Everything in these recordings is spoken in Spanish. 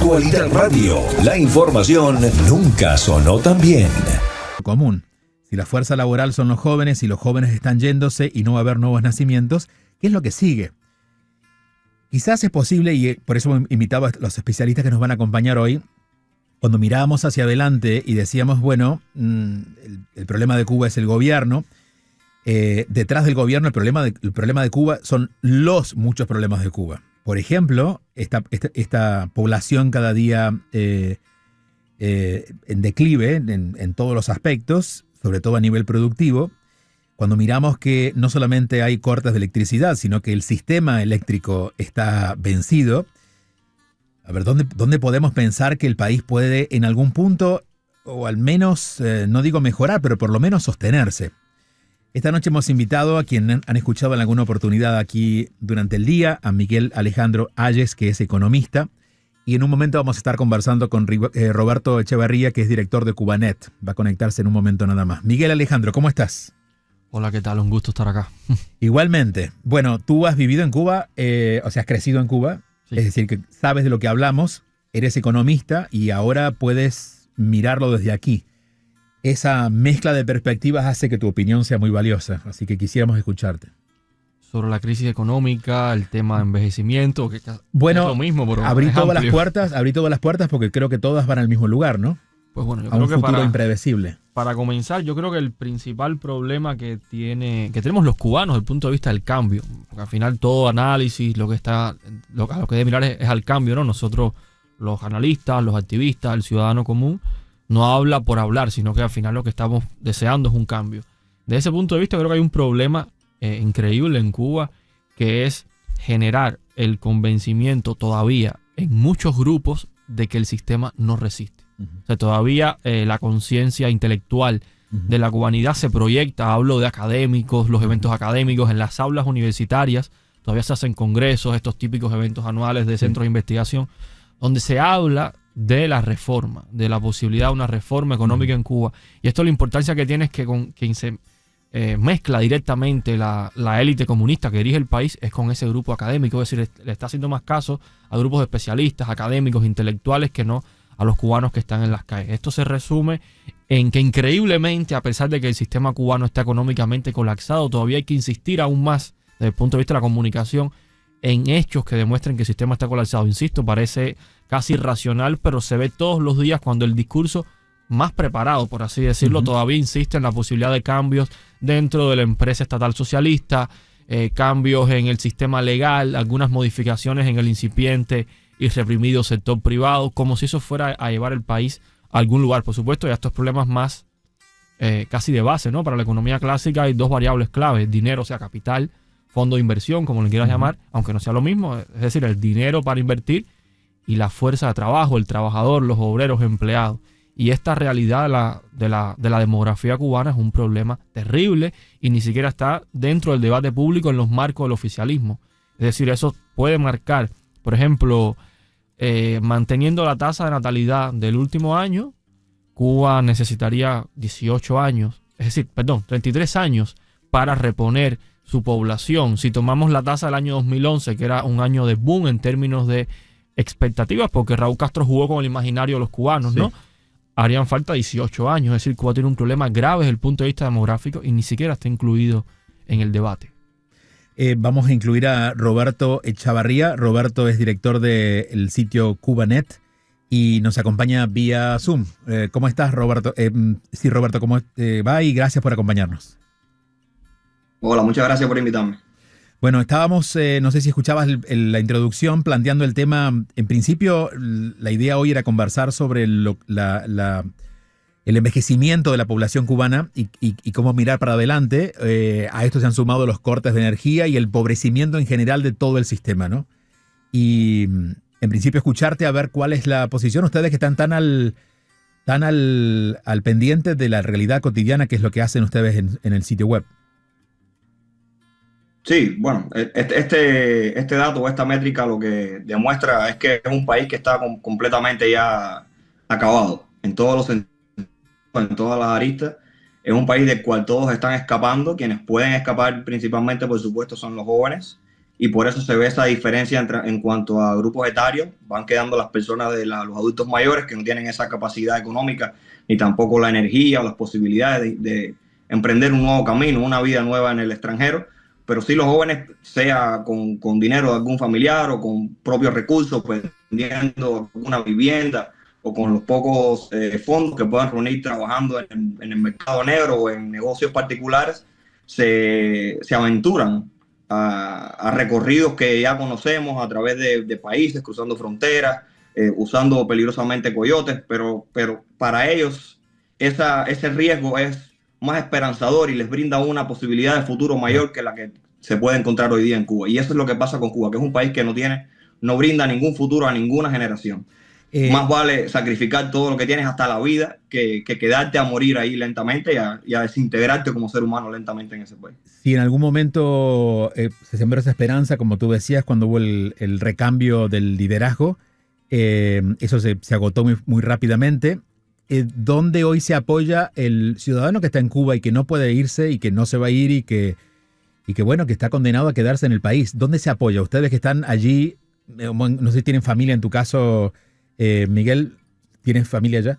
Actualidad Radio. La información nunca sonó tan bien. Común. Si la fuerza laboral son los jóvenes y los jóvenes están yéndose y no va a haber nuevos nacimientos, ¿qué es lo que sigue? Quizás es posible, y por eso hemos invitado a los especialistas que nos van a acompañar hoy, cuando mirábamos hacia adelante y decíamos, bueno, el problema de Cuba es el gobierno. Detrás del gobierno el problema de Cuba son los muchos problemas de Cuba. Por ejemplo, esta población cada día en declive en todos los aspectos, sobre todo a nivel productivo. Cuando miramos que no solamente hay cortes de electricidad, sino que el sistema eléctrico está vencido. A ver, ¿dónde podemos pensar que el país puede en algún punto, o al menos, no digo mejorar, pero por lo menos sostenerse? Esta noche hemos invitado a quien han escuchado en alguna oportunidad aquí durante el día, a Miguel Alejandro Ayes, que es economista, y en un momento vamos a estar conversando con Roberto Echevarría, que es director de Cubanet. Va a conectarse en un momento nada más. Miguel Alejandro, ¿cómo estás? Hola, ¿qué tal? Un gusto estar acá. Igualmente. Bueno, tú has vivido en Cuba, o sea, has crecido en Cuba, sí. Es decir, que sabes de lo que hablamos, eres economista y ahora puedes mirarlo desde aquí. Esa mezcla de perspectivas hace que tu opinión sea muy valiosa, así que quisiéramos escucharte. Sobre la crisis económica, el tema de envejecimiento, que bueno, es lo mismo, pero abrí todas las puertas porque creo que todas van al mismo lugar, ¿no? Pues bueno, yo a creo un que futuro impredecible. Para comenzar, yo creo que el principal problema que tenemos los cubanos desde el punto de vista del cambio, porque al final todo análisis, lo que debe mirar es al cambio, ¿no? Nosotros, los analistas, los activistas, el ciudadano común, no habla por hablar, sino que al final lo que estamos deseando es un cambio. Desde ese punto de vista, creo que hay un problema increíble en Cuba, que es generar el convencimiento todavía en muchos grupos de que el sistema no resiste. O sea, todavía la conciencia intelectual de la cubanidad se proyecta. Hablo de académicos, los eventos académicos en las aulas universitarias. Todavía se hacen congresos, estos típicos eventos anuales de centros de investigación, donde se habla de la reforma, de la posibilidad de una reforma económica en Cuba. Y esto la importancia que tiene es que con quien se mezcla directamente la élite comunista que dirige el país es con ese grupo académico. Es decir, le está haciendo más caso a grupos de especialistas, académicos, intelectuales, que no a los cubanos que están en las calles. Esto se resume en que increíblemente, a pesar de que el sistema cubano está económicamente colapsado, todavía hay que insistir aún más desde el punto de vista de la comunicación en hechos que demuestren que el sistema está colapsado. Insisto, parece casi irracional, pero se ve todos los días cuando el discurso más preparado, por así decirlo, todavía insiste en la posibilidad de cambios dentro de la empresa estatal socialista, cambios en el sistema legal, algunas modificaciones en el incipiente y reprimido sector privado, como si eso fuera a llevar el país a algún lugar. Por supuesto, ya estos problemas más casi de base, ¿no? Para la economía clásica hay dos variables claves: dinero, o sea, capital, fondo de inversión, como le quieras llamar, aunque no sea lo mismo, es decir, el dinero para invertir, y la fuerza de trabajo, el trabajador, los obreros, empleados. Y esta realidad de la demografía cubana es un problema terrible y ni siquiera está dentro del debate público en los marcos del oficialismo. Es decir, eso puede marcar, por ejemplo, manteniendo la tasa de natalidad del último año, Cuba necesitaría 33 años para reponer su población. Si tomamos la tasa del año 2011, que era un año de boom en términos de expectativas, porque Raúl Castro jugó con el imaginario de los cubanos, ¿no? Harían falta 18 años. Es decir, Cuba tiene un problema grave desde el punto de vista demográfico y ni siquiera está incluido en el debate. Vamos a incluir a Roberto Echevarría. Roberto es director del sitio Cubanet y nos acompaña vía Zoom. ¿Cómo estás, Roberto? Sí, Roberto, ¿cómo va? Y gracias por acompañarnos. Hola, muchas gracias por invitarme. Bueno, estábamos, no sé si escuchabas la introducción, planteando el tema. En principio, la idea hoy era conversar sobre el envejecimiento de la población cubana y cómo mirar para adelante. A esto se han sumado los cortes de energía y el empobrecimiento en general de todo el sistema, ¿no? Y en principio escucharte a ver cuál es la posición. Ustedes que están tan al pendiente de la realidad cotidiana, que es lo que hacen ustedes en el sitio web. Sí, bueno, este dato o esta métrica lo que demuestra es que es un país que está completamente ya acabado en todos los sentidos, en todas las aristas. Es un país del cual todos están escapando. Quienes pueden escapar principalmente, por supuesto, son los jóvenes, y por eso se ve esa diferencia en cuanto a grupos etarios. Van quedando las personas los adultos mayores que no tienen esa capacidad económica ni tampoco la energía o las posibilidades de emprender un nuevo camino, una vida nueva en el extranjero, pero sí los jóvenes, sea con dinero de algún familiar o con propios recursos, pues vendiendo una vivienda o con los pocos fondos que puedan reunir trabajando en el mercado negro o en negocios particulares, se aventuran a recorridos que ya conocemos a través de países, cruzando fronteras, usando peligrosamente coyotes, pero para ellos ese riesgo es más esperanzador y les brinda una posibilidad de futuro mayor que la que se puede encontrar hoy día en Cuba. Y eso es lo que pasa con Cuba, que es un país que no brinda ningún futuro a ninguna generación. Más vale sacrificar todo lo que tienes hasta la vida que quedarte a morir ahí lentamente y a desintegrarte como ser humano lentamente en ese país. Si en algún momento se sembró esa esperanza, como tú decías, cuando hubo el recambio del liderazgo, eso se agotó muy rápidamente. ¿Dónde hoy se apoya el ciudadano que está en Cuba y que no puede irse y que no se va a ir y que bueno, que está condenado a quedarse en el país? ¿Dónde se apoya? Ustedes que están allí, no sé si tienen familia, en tu caso, Miguel, ¿tienes familia allá?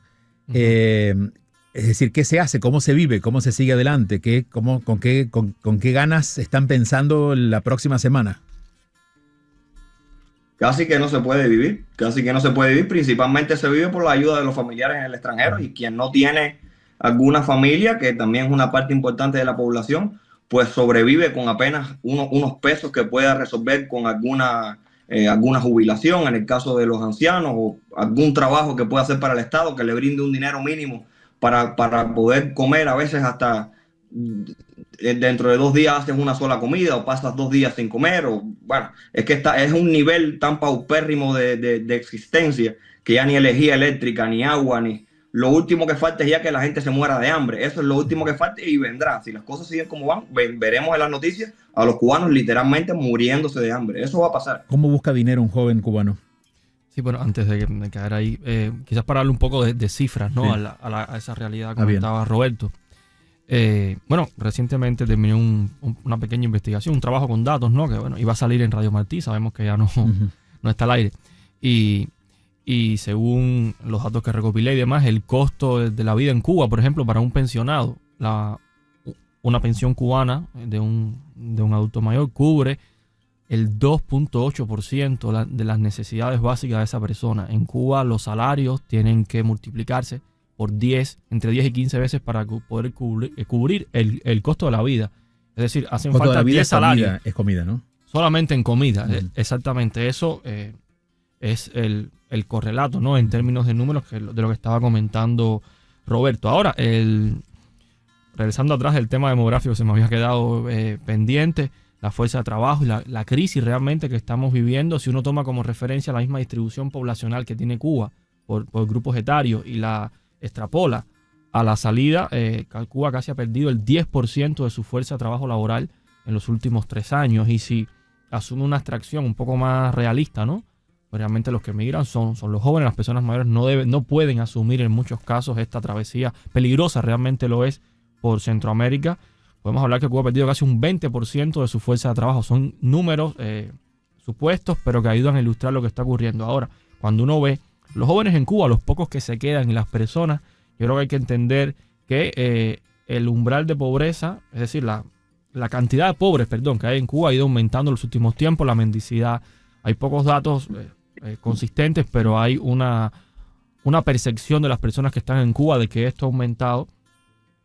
Es decir, ¿qué se hace? ¿Cómo se vive? ¿Cómo se sigue adelante? ¿Con qué ganas están pensando la próxima semana? Casi que no se puede vivir, principalmente se vive por la ayuda de los familiares en el extranjero, y quien no tiene alguna familia, que también es una parte importante de la población, pues sobrevive con apenas unos pesos que pueda resolver con alguna jubilación en el caso de los ancianos, o algún trabajo que pueda hacer para el Estado que le brinde un dinero mínimo para poder comer. A veces hasta dentro de 2 días haces una sola comida o pasas 2 días sin comer. Bueno, es que es un nivel tan paupérrimo de existencia que ya ni energía eléctrica, ni agua, ni... Lo último que falta es ya que la gente se muera de hambre. Eso es lo último que falta y vendrá. Si las cosas siguen como van, veremos en las noticias a los cubanos literalmente muriéndose de hambre. Eso va a pasar. ¿Cómo busca dinero un joven cubano? Sí, bueno, antes de caer ahí, quizás para darle un poco de cifras, ¿no? Sí. A esa realidad que comentaba Roberto. Bueno, recientemente terminé una pequeña investigación, un trabajo con datos, ¿no? Que bueno, iba a salir en Radio Martí, sabemos que ya no está al aire. Y según los datos que recopilé y demás, el costo de la vida en Cuba, por ejemplo, para un pensionado, una pensión cubana de un adulto mayor cubre el 2.8% de las necesidades básicas de esa persona. En Cuba los salarios tienen que multiplicarse por entre 10 y 15 veces para poder cubrir el costo de la vida. Es decir, hacen falta 10 salarios. Es comida, ¿no? Solamente en comida, exactamente. Eso es el correlato, ¿no? En términos de números de lo que estaba comentando Roberto. Ahora, regresando atrás, el tema demográfico se me había quedado pendiente, la fuerza de trabajo y la crisis realmente que estamos viviendo. Si uno toma como referencia la misma distribución poblacional que tiene Cuba por grupos etarios y la extrapola a la salida, Cuba casi ha perdido el 10% de su fuerza de trabajo laboral en los últimos 3 años. Y si asume una abstracción un poco más realista, ¿no? Pues realmente los que emigran son los jóvenes. Las personas mayores no pueden asumir en muchos casos esta travesía peligrosa, realmente lo es, por Centroamérica. Podemos hablar que Cuba ha perdido casi un 20% de su fuerza de trabajo. Son números supuestos, pero que ayudan a ilustrar lo que está ocurriendo. Ahora, cuando uno ve los jóvenes en Cuba, los pocos que se quedan y las personas, yo creo que hay que entender que el umbral de pobreza, es decir, la cantidad de pobres, que hay en Cuba ha ido aumentando en los últimos tiempos. La mendicidad, hay pocos datos consistentes, pero hay una percepción de las personas que están en Cuba de que esto ha aumentado.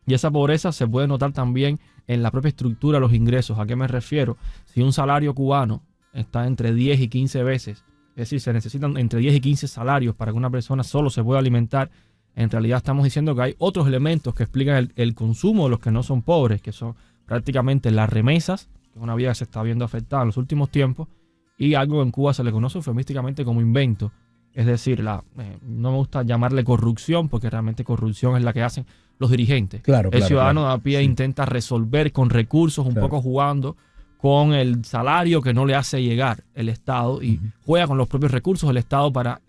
Y esa pobreza se puede notar también en la propia estructura de los ingresos. ¿A qué me refiero? Si un salario cubano está entre 10 y 15 veces, es decir, se necesitan entre 10 y 15 salarios para que una persona solo se pueda alimentar, en realidad estamos diciendo que hay otros elementos que explican el consumo de los que no son pobres, que son prácticamente las remesas, que es una vía que se está viendo afectada en los últimos tiempos, y algo en Cuba se le conoce eufemísticamente como invento. Es decir, no me gusta llamarle corrupción, porque realmente corrupción es la que hacen los dirigentes. El ciudadano de a pie intenta resolver con recursos, un poco jugando con el salario que no le hace llegar el Estado, y juega con los propios recursos del Estado para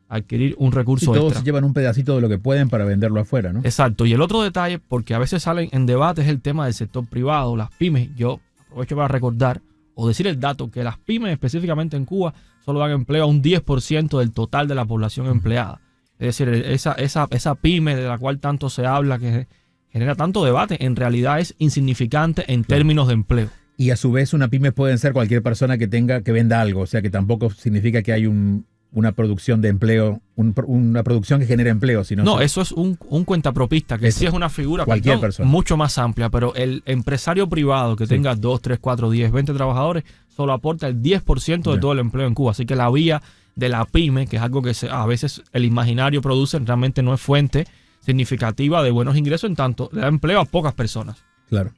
adquirir un recurso extra. Todos llevan un pedacito de lo que pueden para venderlo afuera, ¿no? Exacto. Y el otro detalle, porque a veces salen en debate, es el tema del sector privado, las pymes. Yo aprovecho para recordar o decir el dato que las pymes específicamente en Cuba solo dan empleo a un 10% del total de la población empleada. Es decir, esa pyme de la cual tanto se habla, que genera tanto debate, en realidad es insignificante en términos de empleo. Y a su vez una pyme puede ser cualquier persona que venda algo, o sea que tampoco significa que hay una producción de empleo, una producción que genere empleo, sino no, eso es un cuentapropista, que sí es una figura cualquier persona mucho más amplia, pero el empresario privado que tenga 2, 3, 4, 10, 20 trabajadores solo aporta el 10% de todo el empleo en Cuba. Así que la vía de la pyme, que es algo que a veces el imaginario produce, realmente no es fuente significativa de buenos ingresos, en tanto le da empleo a pocas personas. Claro.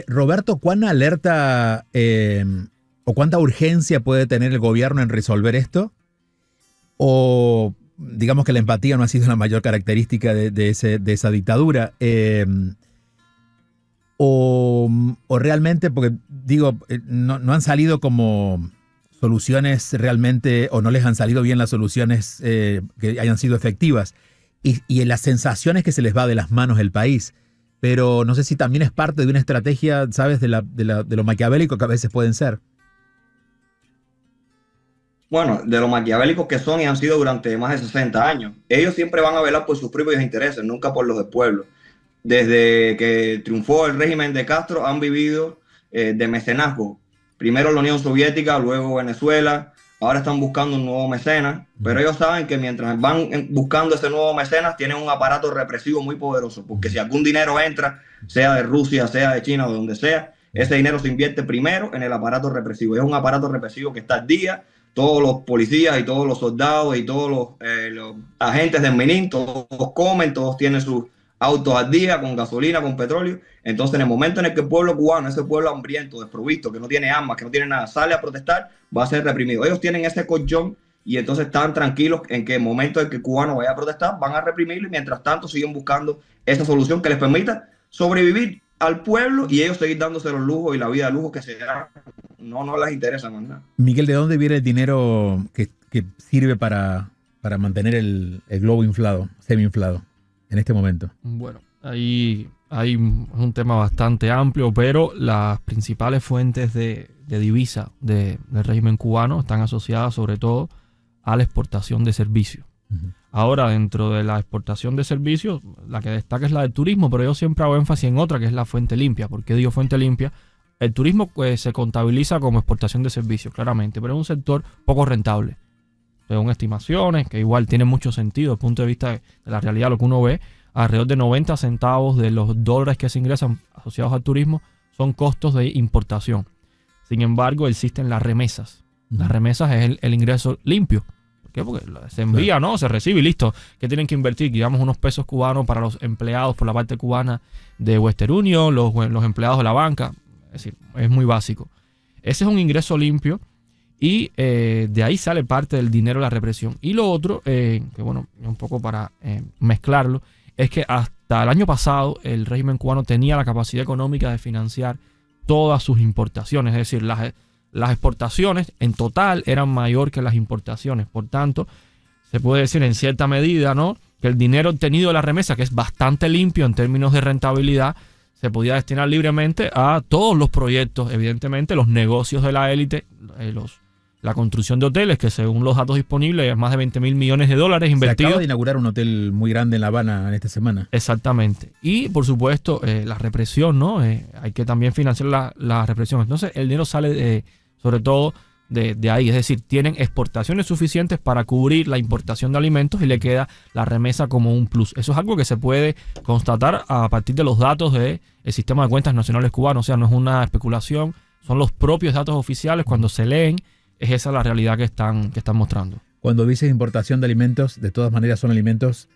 Roberto, ¿cuán alerta o cuánta urgencia puede tener el gobierno en resolver esto? O digamos que la empatía no ha sido la mayor característica de esa dictadura. O realmente, porque digo, no han salido como soluciones realmente, o no les han salido bien las soluciones que hayan sido efectivas. Y las sensaciones que se les va de las manos el país. Pero no sé si también es parte de una estrategia, ¿sabes? De lo maquiavélico que a veces pueden ser. Bueno, de lo maquiavélicos que son y han sido durante más de 60 años. Ellos siempre van a velar por sus propios intereses, nunca por los del pueblo. Desde que triunfó el régimen de Castro han vivido de mecenazgo. Primero la Unión Soviética, luego Venezuela. Ahora están buscando un nuevo mecenas, pero ellos saben que mientras van buscando ese nuevo mecenas, tienen un aparato represivo muy poderoso, porque si algún dinero entra, sea de Rusia, sea de China o de donde sea, ese dinero se invierte primero en el aparato represivo. Es un aparato represivo que está al día. Todos los policías y todos los soldados y todos los agentes del MININ, todos comen, todos tienen sus autos al día, con gasolina, con petróleo. Entonces, en el momento en el que el pueblo cubano, ese pueblo hambriento, desprovisto, que no tiene armas, que no tiene nada, sale a protestar, va a ser reprimido. Ellos tienen ese colchón y entonces están tranquilos en que el momento en que el cubano vaya a protestar, van a reprimirlo y mientras tanto siguen buscando esa solución que les permita sobrevivir al pueblo y ellos seguir dándose los lujos y la vida de lujo que se dan. No les interesa más nada. Miguel, ¿de dónde viene el dinero que sirve para mantener el globo inflado, semi-inflado en este momento? Bueno, ahí hay un tema bastante amplio, pero las principales fuentes de divisa del régimen cubano están asociadas sobre todo a la exportación de servicios. Ahora, dentro de la exportación de servicios, la que destaca es la del turismo, pero yo siempre hago énfasis en otra, que es la fuente limpia. ¿Por qué digo fuente limpia? El turismo se contabiliza como exportación de servicios, claramente, pero es un sector poco rentable. Según estimaciones, que igual tienen mucho sentido desde el punto de vista de la realidad, lo que uno ve, alrededor de 90 centavos de los dólares que se ingresan asociados al turismo son costos de importación. Sin embargo, existen las remesas. Las remesas es el ingreso limpio. ¿Por qué? Porque se envía, ¿no? Se recibe y listo. ¿Qué tienen que invertir? Digamos unos pesos cubanos para los empleados por la parte cubana de Western Union, los empleados de la banca. Es decir, es muy básico. Ese es un ingreso limpio y de ahí sale parte del dinero de la represión. Y lo otro, que bueno, un poco para mezclarlo, es que hasta el año pasado el régimen cubano tenía la capacidad económica de financiar todas sus importaciones. Es decir, las exportaciones en total eran mayor que las importaciones. Por tanto, se puede decir en cierta medida, ¿no?, que el dinero obtenido de la remesa, que es bastante limpio en términos de rentabilidad, se podía destinar libremente a todos los proyectos, evidentemente los negocios de la élite, la construcción de hoteles, que según los datos disponibles es más de 20.000 millones de dólares invertidos. Se acaba de inaugurar un hotel muy grande en La Habana en esta semana. Exactamente. Y por supuesto la represión, ¿no? Hay que también financiar la represión. Entonces el dinero sale sobre todo de ahí. Es decir, tienen exportaciones suficientes para cubrir la importación de alimentos y le queda la remesa como un plus. Eso es algo que se puede constatar a partir de los datos del sistema de cuentas nacionales cubano. O sea, no es una especulación, son los propios datos oficiales. Cuando se leen, es esa la realidad que están mostrando. Cuando dices importación de alimentos, de todas maneras son alimentos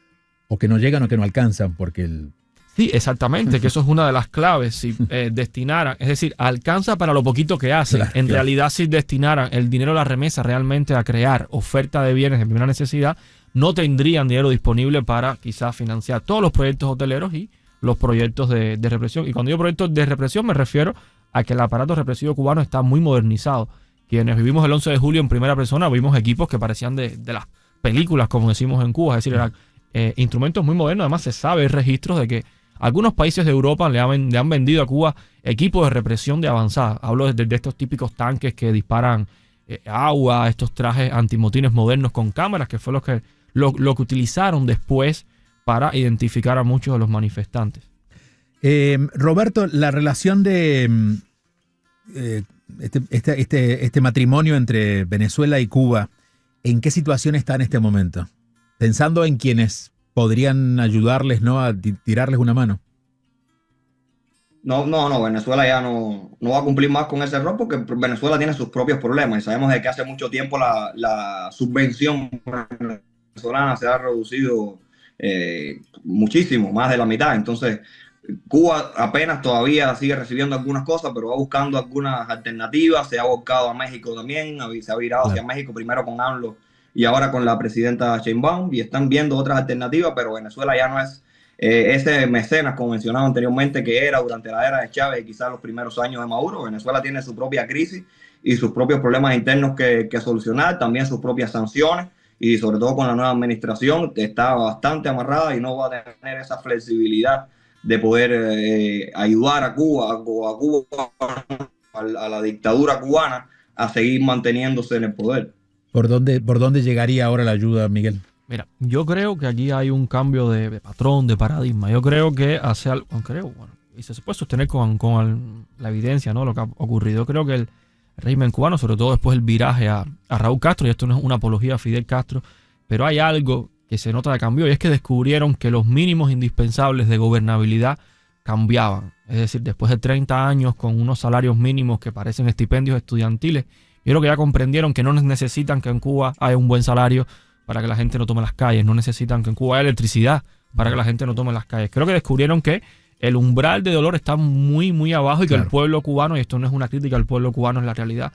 o que no llegan o que no alcanzan, porque Sí, exactamente, que eso es una de las claves. Si destinaran, es decir, alcanza para lo poquito que hacen. Claro, en realidad, si destinaran el dinero de la remesa realmente a crear oferta de bienes de primera necesidad, no tendrían dinero disponible para quizás financiar todos los proyectos hoteleros y los proyectos de represión. Y cuando digo proyectos de represión me refiero a que el aparato represivo cubano está muy modernizado. Quienes vivimos el 11 de julio en primera persona vimos equipos que parecían de las películas, como decimos en Cuba. Es decir, eran instrumentos muy modernos. Además, se sabe, hay registros de que Algunos países de Europa le han vendido a Cuba equipos de represión de avanzada. Hablo de estos típicos tanques que disparan agua, estos trajes antimotines modernos con cámaras, que fue lo que utilizaron después para identificar a muchos de los manifestantes. Roberto, la relación de este matrimonio entre Venezuela y Cuba, ¿en qué situación está en este momento? Pensando en quienes podrían ayudarles, ¿no?, a tirarles una mano. No, Venezuela ya no va a cumplir más con ese rol porque Venezuela tiene sus propios problemas y sabemos de que hace mucho tiempo la subvención venezolana se ha reducido muchísimo, más de la mitad. Entonces, Cuba apenas todavía sigue recibiendo algunas cosas, pero va buscando algunas alternativas. Se ha volcado a México también, se ha virado hacia México, primero con AMLO y ahora con la presidenta Sheinbaum, y están viendo otras alternativas, pero Venezuela ya no es ese mecenas, como mencionaba anteriormente, que era durante la era de Chávez y quizás los primeros años de Maduro. Venezuela tiene su propia crisis y sus propios problemas internos que solucionar, también sus propias sanciones, y sobre todo con la nueva administración está bastante amarrada y no va a tener esa flexibilidad de poder ayudar a Cuba, a la dictadura cubana, a seguir manteniéndose en el poder. ¿Por dónde llegaría ahora la ayuda, Miguel? Mira, yo creo que aquí hay un cambio de patrón, de paradigma. Yo creo que y se puede sostener con la evidencia, ¿no?, lo que ha ocurrido. Yo creo que el régimen cubano, sobre todo después del viraje a Raúl Castro, y esto no es una apología a Fidel Castro, pero hay algo que se nota de cambio, y es que descubrieron que los mínimos indispensables de gobernabilidad cambiaban. Es decir, después de 30 años con unos salarios mínimos que parecen estipendios estudiantiles, yo creo que ya comprendieron que no necesitan que en Cuba haya un buen salario para que la gente no tome las calles, no necesitan que en Cuba haya electricidad para que la gente no tome las calles. Creo que descubrieron que el umbral de dolor está muy, muy abajo y que el pueblo cubano, y esto no es una crítica al pueblo cubano, es la realidad,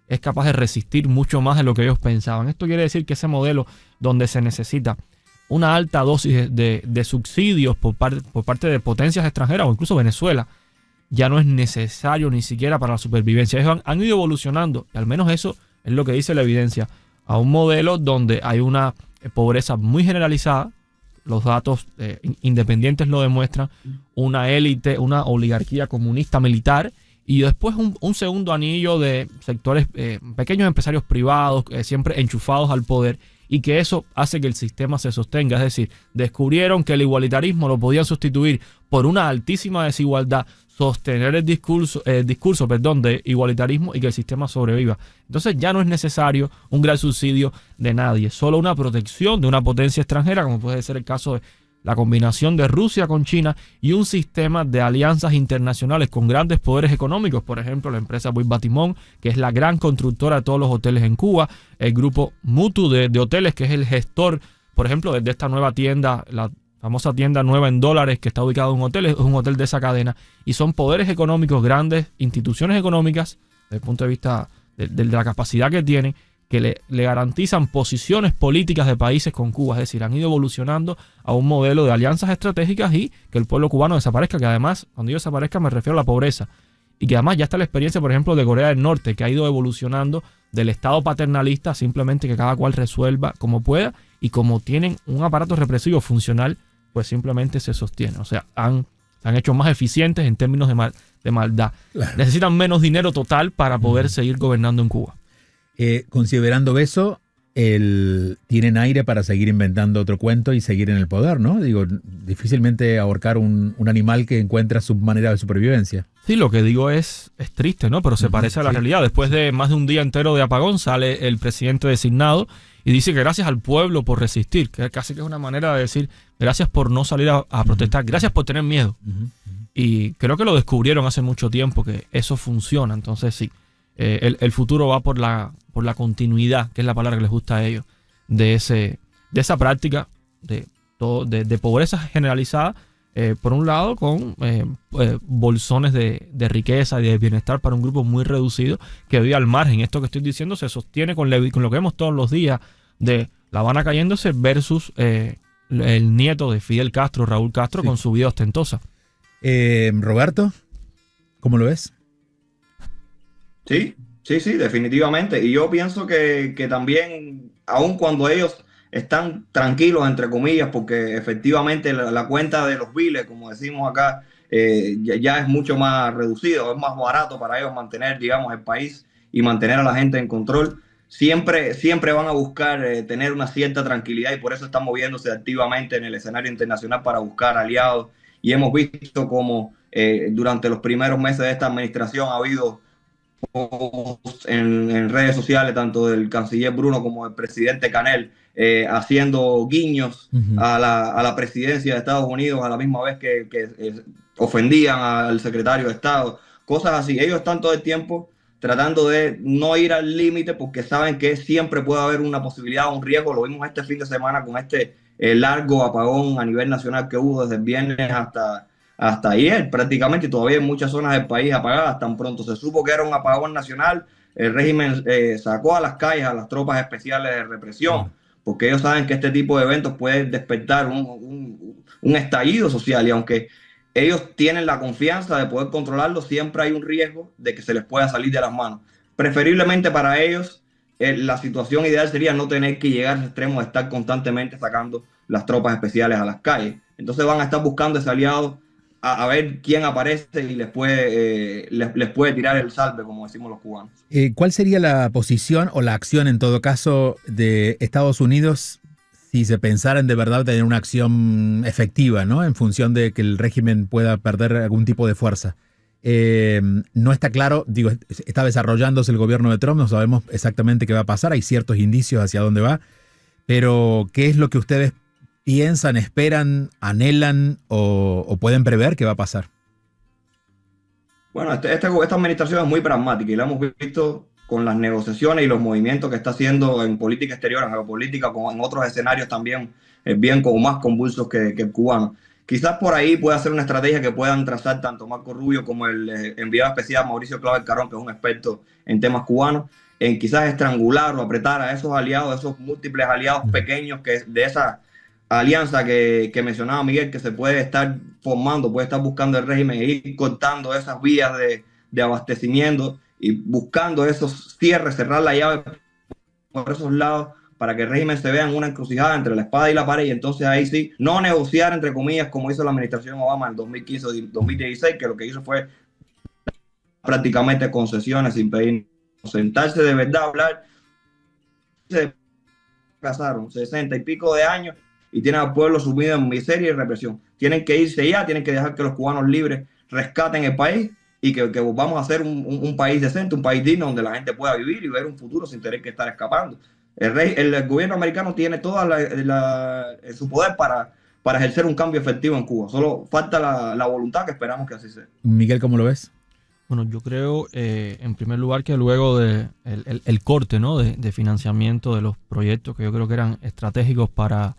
es capaz de resistir mucho más de lo que ellos pensaban. Esto quiere decir que ese modelo donde se necesita una alta dosis de subsidios por parte de potencias extranjeras o incluso Venezuela, ya no es necesario ni siquiera para la supervivencia. Ellos han ido evolucionando, y al menos eso es lo que dice la evidencia, a un modelo donde hay una pobreza muy generalizada. Los datos independientes lo demuestran, una élite, una oligarquía comunista militar, y después un segundo anillo de sectores, pequeños empresarios privados, siempre enchufados al poder, y que eso hace que el sistema se sostenga. Es decir, descubrieron que el igualitarismo lo podían sustituir por una altísima desigualdad, sostener el discurso de igualitarismo y que el sistema sobreviva. Entonces ya no es necesario un gran subsidio de nadie, solo una protección de una potencia extranjera, como puede ser el caso de la combinación de Rusia con China, y un sistema de alianzas internacionales con grandes poderes económicos. Por ejemplo, la empresa Bouygues Batimón, que es la gran constructora de todos los hoteles en Cuba, el grupo Mutu de hoteles, que es el gestor, por ejemplo, de esta nueva tienda, la famosa tienda nueva en dólares que está ubicado en un hotel, es un hotel de esa cadena, y son poderes económicos, grandes instituciones económicas, desde el punto de vista de la capacidad que tienen, que le garantizan posiciones políticas de países con Cuba. Es decir, han ido evolucionando a un modelo de alianzas estratégicas y que el pueblo cubano desaparezca, que además, cuando yo desaparezca me refiero a la pobreza, y que además ya está la experiencia, por ejemplo, de Corea del Norte, que ha ido evolucionando del estado paternalista, simplemente que cada cual resuelva como pueda, y como tienen un aparato represivo funcional, pues simplemente se sostiene. O sea, se han hecho más eficientes en términos de maldad. Claro. Necesitan menos dinero total para poder seguir gobernando en Cuba. Considerando eso, tienen aire para seguir inventando otro cuento y seguir en el poder, ¿no? Digo, difícilmente ahorcar un animal que encuentra su manera de supervivencia. Sí, lo que digo es triste, ¿no? Pero se parece a la realidad. Después de más de un día entero de apagón, sale el presidente designado y dice que gracias al pueblo por resistir, que casi que es una manera de decir gracias por no salir a protestar, gracias por tener miedo. Y creo que lo descubrieron hace mucho tiempo, que eso funciona. Entonces sí, el futuro va por la continuidad, que es la palabra que les gusta a ellos, de esa práctica de pobreza generalizada, por un lado con bolsones de riqueza y de bienestar para un grupo muy reducido que vive al margen. Esto que estoy diciendo se sostiene con lo que vemos todos los días de La Habana cayéndose versus el nieto de Fidel Castro, Raúl Castro, con su vida ostentosa. Roberto, ¿cómo lo ves? Sí, definitivamente. Y yo pienso que también, aun cuando ellos están tranquilos, entre comillas, porque efectivamente la cuenta de los biles, como decimos acá, ya es mucho más reducido, es más barato para ellos mantener, digamos, el país y mantener a la gente en control. Siempre van a buscar tener una cierta tranquilidad y por eso están moviéndose activamente en el escenario internacional para buscar aliados. Y hemos visto como durante los primeros meses de esta administración ha habido en redes sociales, tanto del canciller Bruno como del presidente Canel, haciendo guiños a la presidencia de Estados Unidos a la misma vez que ofendían al secretario de Estado, cosas así. Ellos están todo el tiempo tratando de no ir al límite porque saben que siempre puede haber una posibilidad, un riesgo. Lo vimos este fin de semana con este largo apagón a nivel nacional que hubo desde el viernes hasta ayer prácticamente, y todavía en muchas zonas del país apagadas. Tan pronto se supo que era un apagón nacional, el régimen sacó a las calles a las tropas especiales de represión, porque ellos saben que este tipo de eventos pueden despertar un estallido social, y aunque ellos tienen la confianza de poder controlarlo, siempre hay un riesgo de que se les pueda salir de las manos. Preferiblemente para ellos, la situación ideal sería no tener que llegar al extremo de estar constantemente sacando las tropas especiales a las calles. Entonces van a estar buscando ese aliado a ver quién aparece y les puede tirar el salve, como decimos los cubanos. ¿Cuál sería la posición o la acción, en todo caso, de Estados Unidos si se pensara en de verdad tener una acción efectiva, ¿no? En función de que el régimen pueda perder algún tipo de fuerza? No está claro, digo, está desarrollándose el gobierno de Trump, no sabemos exactamente qué va a pasar, hay ciertos indicios hacia dónde va, pero ¿qué es lo que ustedes piensan, esperan, anhelan o pueden prever que va a pasar? Bueno, esta administración es muy pragmática y la hemos visto con las negociaciones y los movimientos que está haciendo en política exterior, en geopolítica, en otros escenarios también bien como más convulsos que el cubano. Quizás por ahí pueda ser una estrategia que puedan trazar tanto Marco Rubio como el enviado especial Mauricio Clavel Carón, que es un experto en temas cubanos, en quizás estrangular o apretar a esos aliados, esos múltiples aliados pequeños que de esa alianza que mencionaba Miguel, que se puede estar formando, puede estar buscando el régimen e ir cortando esas vías de abastecimiento y buscando esos cierres, cerrar la llave por esos lados para que el régimen se vea en una encrucijada entre la espada y la pared, y entonces ahí sí, no negociar entre comillas como hizo la administración Obama en 2015 o 2016, que lo que hizo fue prácticamente concesiones sin pedir, sentarse de verdad a hablar. Se pasaron 60 y pico de años y tienen al pueblo sumido en miseria y represión. Tienen que irse ya, tienen que dejar que los cubanos libres rescaten el país y que volvamos a ser un país decente, un país digno donde la gente pueda vivir y ver un futuro sin tener que estar escapando. El gobierno americano tiene toda su poder para ejercer un cambio efectivo en Cuba. Solo falta la voluntad, que esperamos que así sea. Miguel, ¿cómo lo ves? Bueno, yo creo, en primer lugar, que luego el corte, ¿no?, de financiamiento de los proyectos que yo creo que eran estratégicos para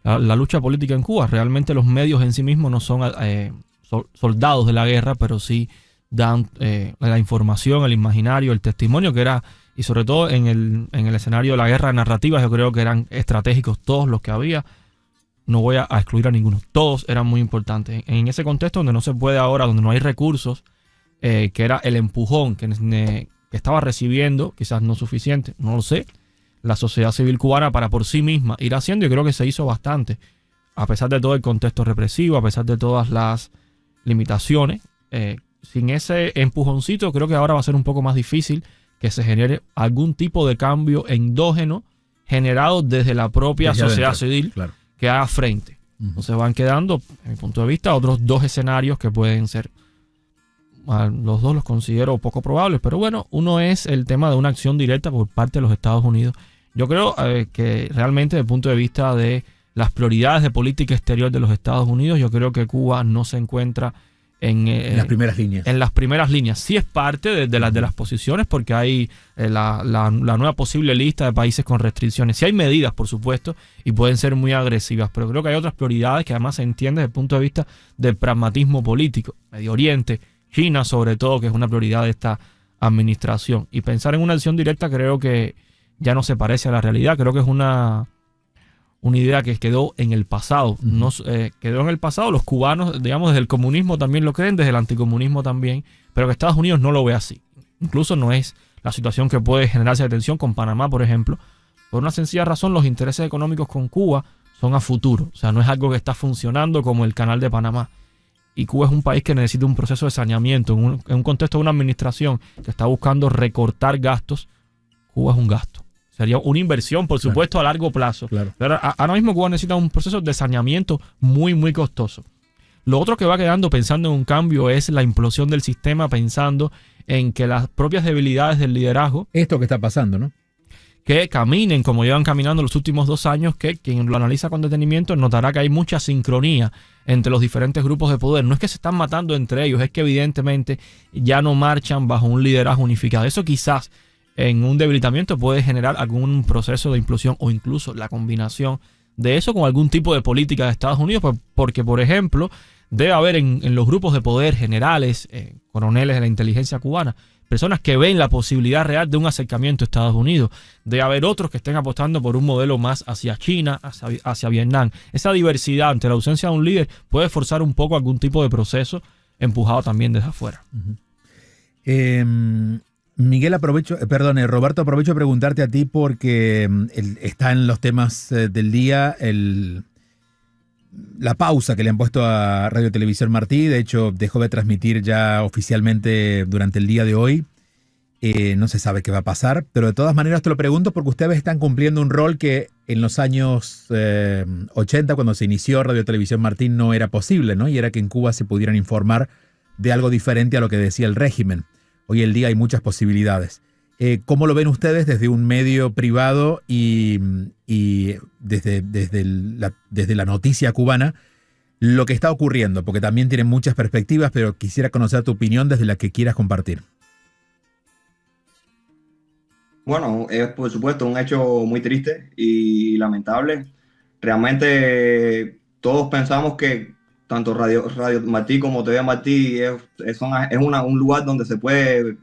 la lucha política en Cuba, realmente los medios en sí mismos no son soldados de la guerra, pero sí dan la información, el imaginario, el testimonio que era, y sobre todo en el escenario de la guerra narrativa, yo creo que eran estratégicos todos los que había. No voy a excluir a ninguno, todos eran muy importantes. En ese contexto donde no se puede ahora, donde no hay recursos, que era el empujón que estaba recibiendo, quizás no suficiente, no lo sé, la sociedad civil cubana para por sí misma ir haciendo, y creo que se hizo bastante, a pesar de todo el contexto represivo, a pesar de todas las limitaciones. Sin ese empujoncito, creo que ahora va a ser un poco más difícil que se genere algún tipo de cambio endógeno generado desde la propia sociedad civil, claro, que haga frente. Entonces van quedando, desde mi punto de vista, otros dos escenarios que pueden ser, los dos los considero poco probables, pero bueno, uno es el tema de una acción directa por parte de los Estados Unidos. Yo creo que realmente desde el punto de vista de las prioridades de política exterior de los Estados Unidos, yo creo que Cuba no se encuentra en las primeras líneas. En las primeras líneas. Sí es parte de las posiciones, porque hay la nueva posible lista de países con restricciones. Sí hay medidas, por supuesto, y pueden ser muy agresivas, pero creo que hay otras prioridades que además se entiende desde el punto de vista del pragmatismo político. Medio Oriente, China sobre todo, que es una prioridad de esta administración. Y pensar en una acción directa creo que ya no se parece a la realidad. Creo que es una idea que quedó en el pasado. Quedó en el pasado. Los cubanos, digamos, desde el comunismo también lo creen, desde el anticomunismo también, pero que Estados Unidos no lo ve así. Incluso no es la situación que puede generarse de tensión con Panamá, por ejemplo, Por una sencilla razón, los intereses económicos con Cuba son a futuro. O sea, no es algo que está funcionando como el Canal de Panamá. Y Cuba es un país que necesita un proceso de saneamiento. En un contexto de una administración que está buscando recortar gastos, Cuba es un gasto. Sería una inversión, por supuesto, a largo plazo. Claro. Pero ahora mismo Cuba necesita un proceso de saneamiento muy, muy costoso. Lo otro que va quedando pensando en un cambio es la implosión del sistema, pensando en que las propias debilidades del liderazgo... Esto que está pasando, ¿no? Que caminen como llevan caminando los últimos 2 años, que quien lo analiza con detenimiento notará que hay mucha sincronía entre los diferentes grupos de poder. No es que se están matando entre ellos, es que evidentemente ya no marchan bajo un liderazgo unificado. Eso quizás en un debilitamiento puede generar algún proceso de implosión o incluso la combinación de eso con algún tipo de política de Estados Unidos, porque por ejemplo debe haber en los grupos de poder generales, coroneles de la inteligencia cubana, personas que ven la posibilidad real de un acercamiento a Estados Unidos. Debe haber otros que estén apostando por un modelo más hacia China, hacia Vietnam. Esa diversidad ante la ausencia de un líder puede forzar un poco algún tipo de proceso empujado también desde afuera. Roberto, aprovecho a preguntarte a ti porque está en los temas del día la pausa que le han puesto a Radio Televisión Martí. De hecho, dejó de transmitir ya oficialmente durante el día de hoy. No se sabe qué va a pasar, pero de todas maneras te lo pregunto porque ustedes están cumpliendo un rol que en los años 80, cuando se inició Radio Televisión Martí, no era posible, ¿no? Y era que en Cuba se pudieran informar de algo diferente a lo que decía el régimen. Hoy en día hay muchas posibilidades. ¿Cómo lo ven ustedes desde un medio privado y desde la noticia cubana lo que está ocurriendo? Porque también tienen muchas perspectivas, pero quisiera conocer tu opinión desde la que quieras compartir. Bueno, es por supuesto un hecho muy triste y lamentable. Realmente todos pensamos que tanto Radio Martí como TV Martí es un lugar donde se puede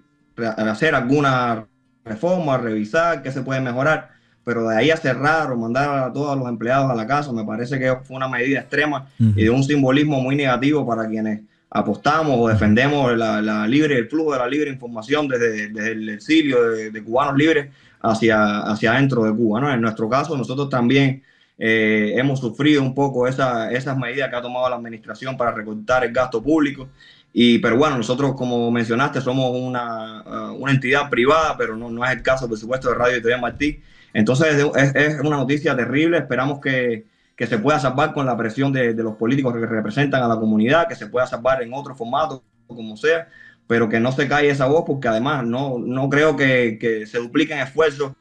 hacer alguna reforma, revisar qué se puede mejorar, pero de ahí a cerrar o mandar a todos los empleados a la casa me parece que fue una medida extrema y de un simbolismo muy negativo para quienes apostamos o defendemos el flujo de la libre información desde el exilio de cubanos libres hacia adentro de Cuba, ¿no? En nuestro caso, nosotros también hemos sufrido un poco esas medidas que ha tomado la administración para recortar el gasto público. Pero bueno, nosotros, como mencionaste, somos una entidad privada, pero no es el caso, por supuesto, de Radio y TV Martí. Entonces es una noticia terrible. Esperamos que se pueda salvar con la presión de los políticos que representan a la comunidad, que se pueda salvar en otro formato, como sea, pero que no se calle esa voz, porque además no creo que se dupliquen esfuerzos.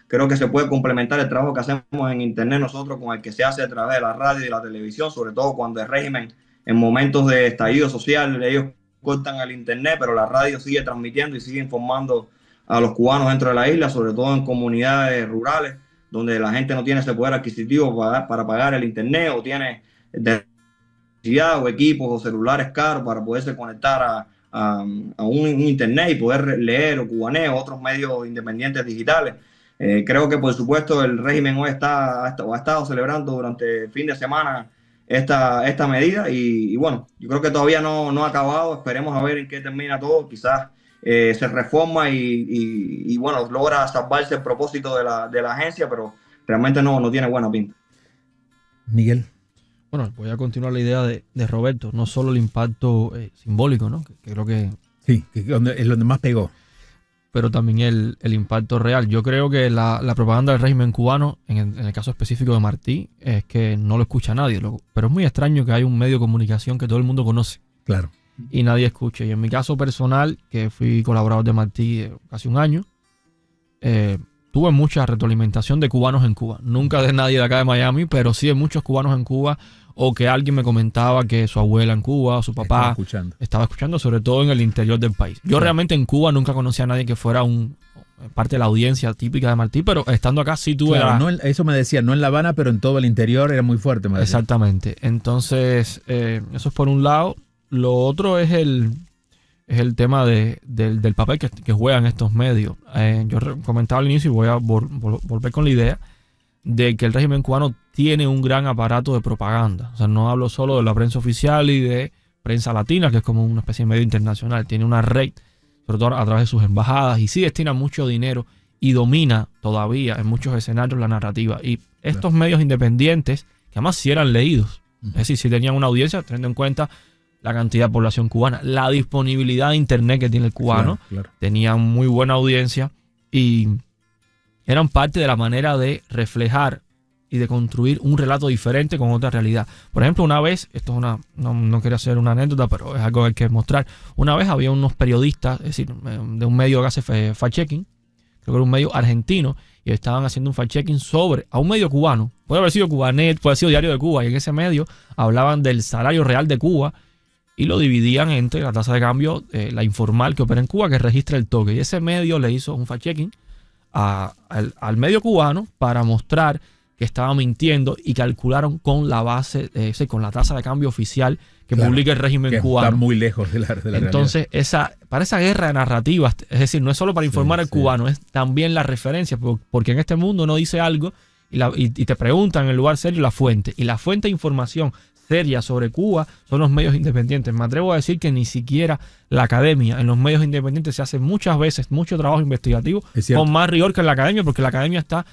Creo que se puede complementar el trabajo que hacemos en Internet nosotros con el que se hace a través de la radio y la televisión, sobre todo cuando el régimen, en momentos de estallido social, ellos cortan el Internet, pero la radio sigue transmitiendo y sigue informando a los cubanos dentro de la isla, sobre todo en comunidades rurales, donde la gente no tiene ese poder adquisitivo para pagar el Internet o tiene electricidad o equipos o celulares caros para poderse conectar a un Internet y poder leer o cubaneo, otros medios independientes digitales. Creo que, por supuesto, el régimen hoy ha estado celebrando durante el fin de semana esta medida y bueno, yo creo que todavía no ha acabado. Esperemos a ver en qué termina todo. Quizás se reforma y bueno, logra salvarse el propósito de la agencia, pero realmente no tiene buena pinta. Miguel. Bueno, voy a continuar la idea de Roberto, no solo el impacto simbólico, ¿no? Que creo que... Sí, que es donde más pegó. Pero también el impacto real. Yo creo que la propaganda del régimen cubano, en el caso específico de Martí, es que no lo escucha nadie. Pero es muy extraño que hay un medio de comunicación que todo el mundo conoce. Claro. Y nadie escucha. Y en mi caso personal, que fui colaborador de Martí casi un año, tuve mucha retroalimentación de cubanos en Cuba. Nunca de nadie de acá de Miami, pero sí de muchos cubanos en Cuba, o que alguien me comentaba que su abuela en Cuba, su papá estaba escuchando, sobre todo en el interior del país. Yo realmente en Cuba nunca conocí a nadie que fuera parte de la audiencia típica de Martí, pero estando acá sí tuve... Claro, eso me decía, no en La Habana, pero en todo el interior era muy fuerte. Exactamente. Entonces, eso es por un lado. Lo otro es el tema del papel que juegan estos medios. Yo comentaba al inicio y voy a volver con la idea de que el régimen cubano tiene un gran aparato de propaganda. O sea, no hablo solo de la prensa oficial y de prensa latina, que es como una especie de medio internacional. Tiene una red, sobre todo a través de sus embajadas, y sí destina mucho dinero y domina todavía en muchos escenarios la narrativa. Y estos medios independientes, que además sí eran leídos, es decir, sí tenían una audiencia, teniendo en cuenta la cantidad de población cubana, la disponibilidad de internet que tiene el cubano, tenían muy buena audiencia y eran parte de la manera de reflejar y de construir un relato diferente con otra realidad. Por ejemplo, una vez, esto es no quería hacer una anécdota, pero es algo que hay que mostrar. Una vez había unos periodistas, es decir, de un medio que hace fact-checking, creo que era un medio argentino, y estaban haciendo un fact-checking a un medio cubano. Puede haber sido Cubanet, puede haber sido Diario de Cuba, y en ese medio hablaban del salario real de Cuba y lo dividían entre la tasa de cambio, la informal que opera en Cuba, que registra el toque. Y ese medio le hizo un fact-checking al medio cubano para mostrar que estaba mintiendo y calcularon con la base, con la tasa de cambio oficial que publica el régimen cubano. Está muy lejos de la Entonces, para esa guerra de narrativas, es decir, no es solo para informar al cubano, es también la referencia, porque en este mundo uno dice algo y te preguntan en el lugar serio la fuente. Y la fuente de información seria sobre Cuba son los medios independientes. Me atrevo a decir que ni siquiera la academia, en los medios independientes se hace muchas veces mucho trabajo investigativo con más rigor que en la academia, porque la academia está,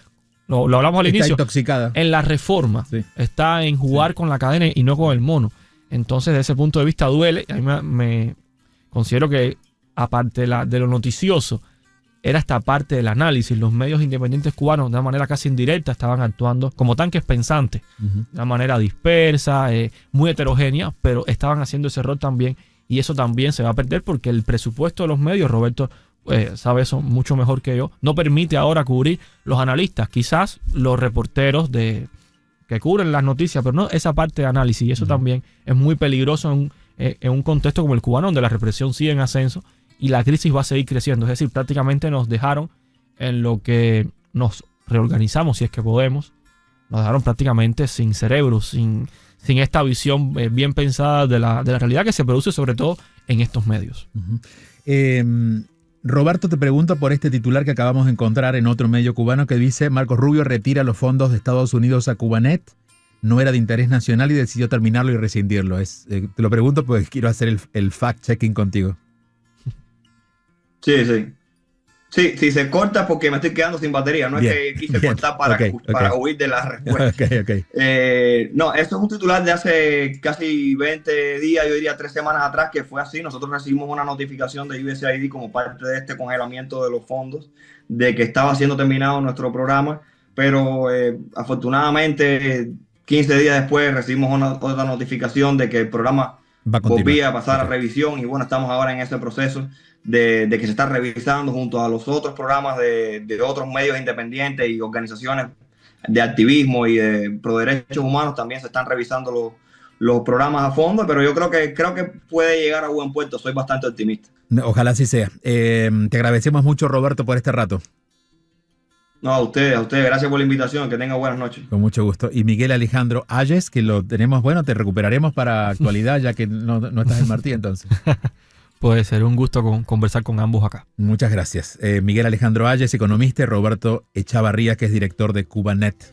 lo hablamos al inicio, intoxicada en la reforma, está en jugar con la cadena y no con el mono. Entonces, desde ese punto de vista duele. A mí me considero que, aparte de lo noticioso, era esta parte del análisis. Los medios independientes cubanos, de una manera casi indirecta, estaban actuando como tanques pensantes, de una manera dispersa, muy heterogénea, pero estaban haciendo ese rol también, y eso también se va a perder porque el presupuesto de los medios, Roberto sabe eso mucho mejor que yo, no permite ahora cubrir los analistas, quizás los reporteros que cubren las noticias, pero no esa parte de análisis, y eso también es muy peligroso en un contexto como el cubano, donde la represión sigue en ascenso y la crisis va a seguir creciendo. Es decir, prácticamente nos dejaron, en lo que nos reorganizamos, si es que podemos, nos dejaron prácticamente sin cerebro, sin esta visión bien pensada de la realidad que se produce sobre todo en estos medios. Roberto, te pregunto por este titular que acabamos de encontrar en otro medio cubano que dice: Marcos Rubio retira los fondos de Estados Unidos a Cubanet, no era de interés nacional y decidió terminarlo y rescindirlo. Te lo pregunto porque quiero hacer el fact-checking contigo. Sí, se corta porque me estoy quedando sin batería. No es que quise cortar para huir de la respuesta. No, esto es un titular de hace casi 20 días, yo diría 3 semanas atrás, que fue así. Nosotros recibimos una notificación de USAID como parte de este congelamiento de los fondos, de que estaba siendo terminado nuestro programa, pero afortunadamente 15 días después recibimos otra notificación de que el programa volvía a pasar a revisión, y bueno, estamos ahora en ese proceso de que se está revisando junto a los otros programas de otros medios independientes y organizaciones de activismo y de pro derechos humanos. También se están revisando los programas a fondo, pero yo creo que puede llegar a buen puerto. Soy bastante optimista. Ojalá así sea. Te agradecemos mucho, Roberto, por este rato. No, a ustedes, gracias por la invitación, que tengan buenas noches. Con mucho gusto. Y Miguel Alejandro Ayes, que lo tenemos, te recuperaremos para actualidad, ya que no estás en Martí entonces. Puede ser un gusto conversar con ambos acá. Muchas gracias. Miguel Alejandro Ayes, economista, y Roberto Echavarría, que es director de Cubanet.